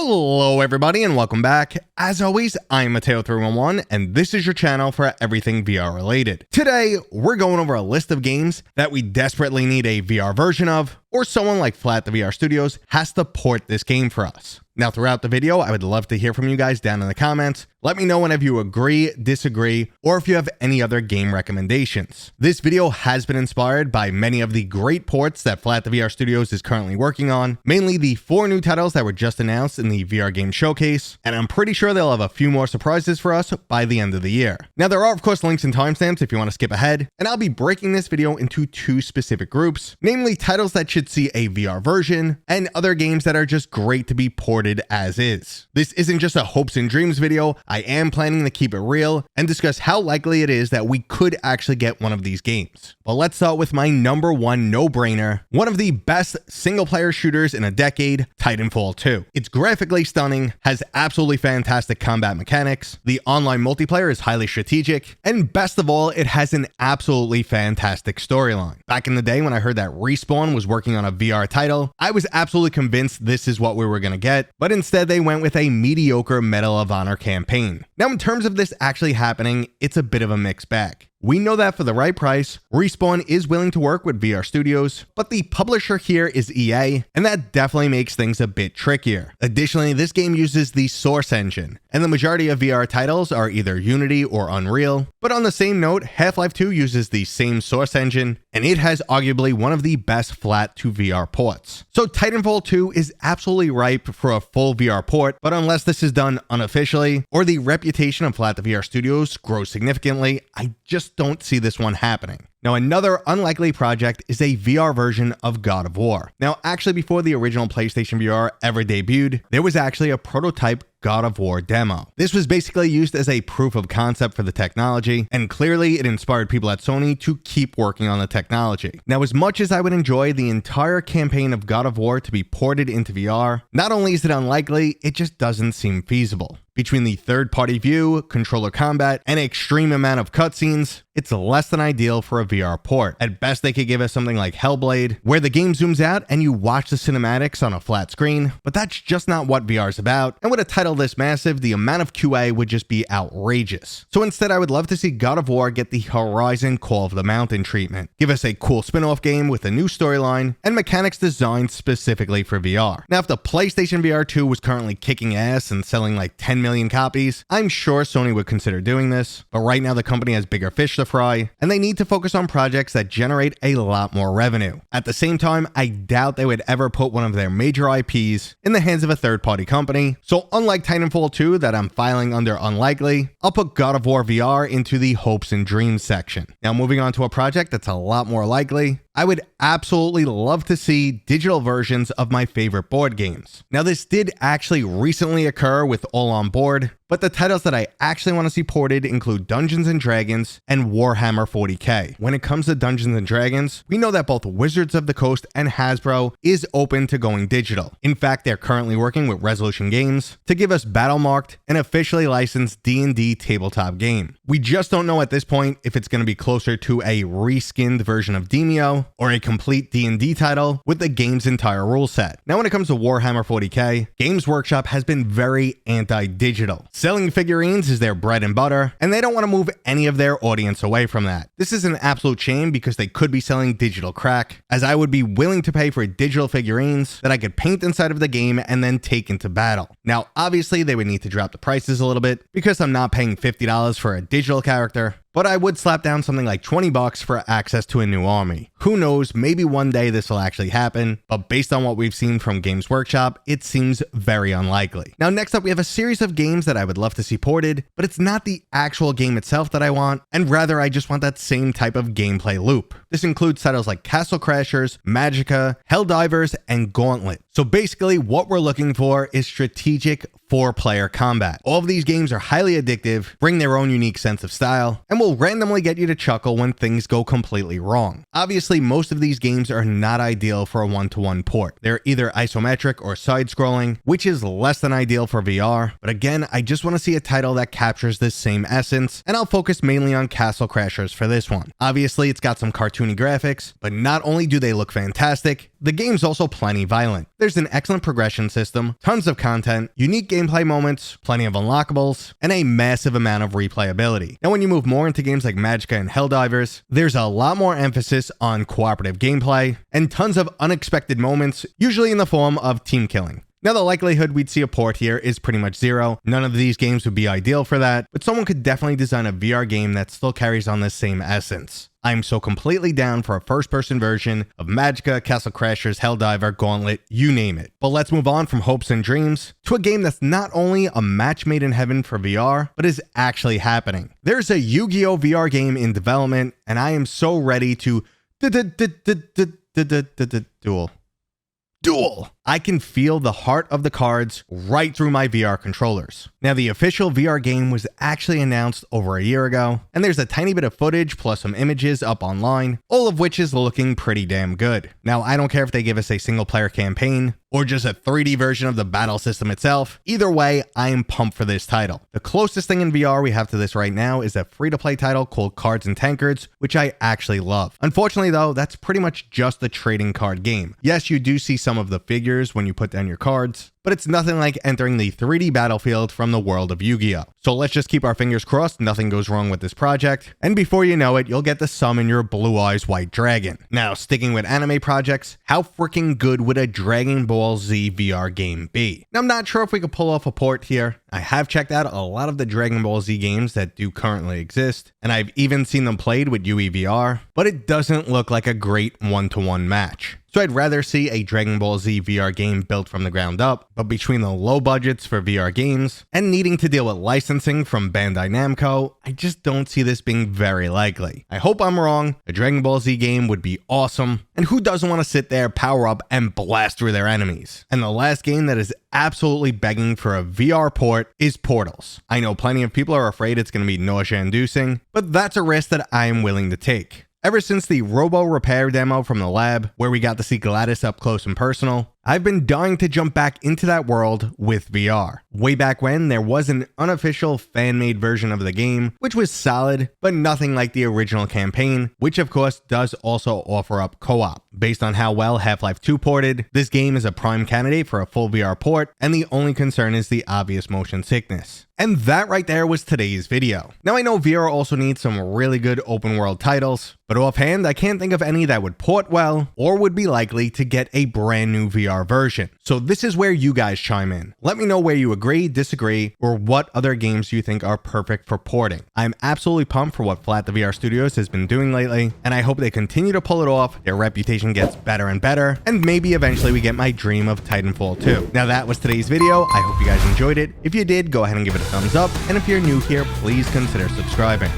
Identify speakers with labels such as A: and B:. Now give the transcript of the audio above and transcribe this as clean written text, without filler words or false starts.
A: Hello everybody and welcome back. As always, I'm Mateo311 and this is your channel for everything VR related. Today, we're going over a list of games that we desperately need a VR version of, or someone like Flat the VR Studios has to port this game for us. Now, throughout the video, I would love to hear from you guys down in the comments. Let me know whenever you agree, disagree, or if you have any other game recommendations. This video has been inspired by many of the great ports that Flat the VR Studios is currently working on, mainly the 4 new titles that were just announced in the VR Game Showcase, and I'm pretty sure they'll have a few more surprises for us by the end of the year. Now, there are of course links and timestamps if you want to skip ahead, and I'll be breaking this video into 2 specific groups, namely titles that should see a VR version, and other games that are just great to be ported as is. This isn't just a hopes and dreams video. I am planning to keep it real and discuss how likely it is that we could actually get one of these games. But let's start with my number 1 no-brainer, one of the best single-player shooters in a decade, Titanfall 2. It's graphically stunning, has absolutely fantastic combat mechanics, the online multiplayer is highly strategic, and best of all, it has an absolutely fantastic storyline. Back in the day when I heard that Respawn was working on a VR title, I was absolutely convinced this is what we were going to get, but instead they went with a mediocre Medal of Honor campaign. Now, in terms of this actually happening, it's a bit of a mixed bag. We know that for the right price, Respawn is willing to work with VR Studios, but the publisher here is EA, and that definitely makes things a bit trickier. Additionally, this game uses the Source engine, and the majority of VR titles are either Unity or Unreal. But on the same note, Half-Life 2 uses the same Source engine, and it has arguably one of the best flat to VR ports. So Titanfall 2 is absolutely ripe for a full VR port, but unless this is done unofficially, or the reputation of Flat the VR Studios grows significantly, I just don't see this one happening. Now, another unlikely project is a VR version of God of War. Now, actually, before the original PlayStation VR ever debuted, there was actually a prototype God of War demo. This was basically used as a proof of concept for the technology, and clearly it inspired people at Sony to keep working on the technology. Now, as much as I would enjoy the entire campaign of God of War to be ported into VR, not only is it unlikely, it just doesn't seem feasible. Between the third-party view, controller combat, and an extreme amount of cutscenes, it's less than ideal for a VR port. At best, they could give us something like Hellblade, where the game zooms out and you watch the cinematics on a flat screen, but that's just not what VR is about, and with a title this massive, the amount of QA would just be outrageous. So instead, I would love to see God of War get the Horizon Call of the Mountain treatment. Give us a cool spin-off game with a new storyline and mechanics designed specifically for VR. Now, if the PlayStation VR 2 was currently kicking ass and selling like 10 million copies, I'm sure Sony would consider doing this, but right now the company has bigger fish to fry, and they need to focus on projects that generate a lot more revenue. At the same time, I doubt they would ever put one of their major IPs in the hands of a third-party company, so unlike Titanfall 2 that I'm filing under unlikely, I'll put God of War VR into the hopes and dreams section. Now, moving on to a project that's a lot more likely, I would absolutely love to see digital versions of my favorite board games. Now, this did actually recently occur with All On Board, but the titles that I actually want to see ported include Dungeons & Dragons and Warhammer 40k. When it comes to Dungeons & Dragons, we know that both Wizards of the Coast and Hasbro is open to going digital. In fact, they're currently working with Resolution Games to give us battle-marked and officially licensed D&D tabletop game. We just don't know at this point if it's going to be closer to a reskinned version of Demio or a complete D&D title with the game's entire rule set. Now, when it comes to Warhammer 40k, Games Workshop has been very anti-digital. Selling figurines is their bread and butter, and they don't want to move any of their audience away from that. This is an absolute shame because they could be selling digital crack, as I would be willing to pay for digital figurines that I could paint inside of the game and then take into battle. Now, obviously, they would need to drop the prices a little bit because I'm not paying $50 for a digital character, but I would slap down something like $20 for access to a new army. Who knows, maybe one day this will actually happen, but based on what we've seen from Games Workshop, it seems very unlikely. Now, next up, we have a series of games that I would love to see ported, but it's not the actual game itself that I want, and rather I just want that same type of gameplay loop. This includes titles like Castle Crashers, Magicka, Helldivers, and Gauntlet. So basically, what we're looking for is strategic 4-player combat. All of these games are highly addictive, bring their own unique sense of style, and will randomly get you to chuckle when things go completely wrong. Obviously, most of these games are not ideal for a one-to-one port. They're either isometric or side-scrolling, which is less than ideal for VR, but again, I just want to see a title that captures this same essence, and I'll focus mainly on Castle Crashers for this one. Obviously, it's got some cartoony graphics, but not only do they look fantastic, the game's also plenty violent. There's an excellent progression system, tons of content, unique gameplay moments, plenty of unlockables, and a massive amount of replayability. Now, when you move more into games like Magicka and Helldivers, there's a lot more emphasis on cooperative gameplay and tons of unexpected moments, usually in the form of team killing. Now, the likelihood we'd see a port here is pretty much zero. None of these games would be ideal for that, but someone could definitely design a VR game that still carries on this same essence. I'm so completely down for a first-person version of Magicka, Castle Crashers, Helldiver, Gauntlet, you name it. But let's move on from hopes and dreams to a game that's not only a match made in heaven for VR, but is actually happening. There's a Yu-Gi-Oh! VR game in development, and I am so ready to duel. I can feel the heart of the cards right through my VR controllers. Now, the official VR game was actually announced over a year ago, and there's a tiny bit of footage plus some images up online, all of which is looking pretty damn good. Now, I don't care if they give us a single player campaign or just a 3D version of the battle system itself. Either way, I am pumped for this title. The closest thing in VR we have to this right now is a free-to-play title called Cards and Tankards, which I actually love. Unfortunately, though, that's pretty much just a trading card game. Yes, you do see some of the figures when you put down your cards, but it's nothing like entering the 3D battlefield from the world of Yu-Gi-Oh! So let's just keep our fingers crossed nothing goes wrong with this project, and before you know it, you'll get to summon your Blue Eyes White Dragon. Now, sticking with anime projects, how freaking good would a Dragon Ball Z VR game be? Now, I'm not sure if we could pull off a port here. I have checked out a lot of the Dragon Ball Z games that do currently exist, and I've even seen them played with UEVR, but it doesn't look like a great one-to-one match. So I'd rather see a Dragon Ball Z VR game built from the ground up, but between the low budgets for VR games and needing to deal with licensing from Bandai Namco, I just don't see this being very likely. I hope I'm wrong. A Dragon Ball Z game would be awesome, and who doesn't want to sit there, power up, and blast through their enemies? And the last game that is absolutely begging for a VR port is Portals. I know plenty of people are afraid it's going to be nausea-inducing, but that's a risk that I am willing to take. Ever since the Robo Repair demo from the lab, where we got to see Gladys up close and personal, I've been dying to jump back into that world with VR. Way back when, there was an unofficial fan-made version of the game, which was solid, but nothing like the original campaign, which of course does also offer up co-op. Based on how well Half-Life 2 ported, this game is a prime candidate for a full VR port, and the only concern is the obvious motion sickness. And that right there was today's video. Now, I know VR also needs some really good open world titles, but offhand, I can't think of any that would port well or would be likely to get a brand new VR version. So this is where you guys chime in. Let me know where you agree, disagree, or what other games you think are perfect for porting. I'm absolutely pumped for what Flat the VR Studios has been doing lately, and I hope they continue to pull it off, their reputation gets better and better, and maybe eventually we get my dream of Titanfall 2. Now that was today's video. I hope you guys enjoyed it. If you did, go ahead and give it a thumbs up, and if you're new here, please consider subscribing.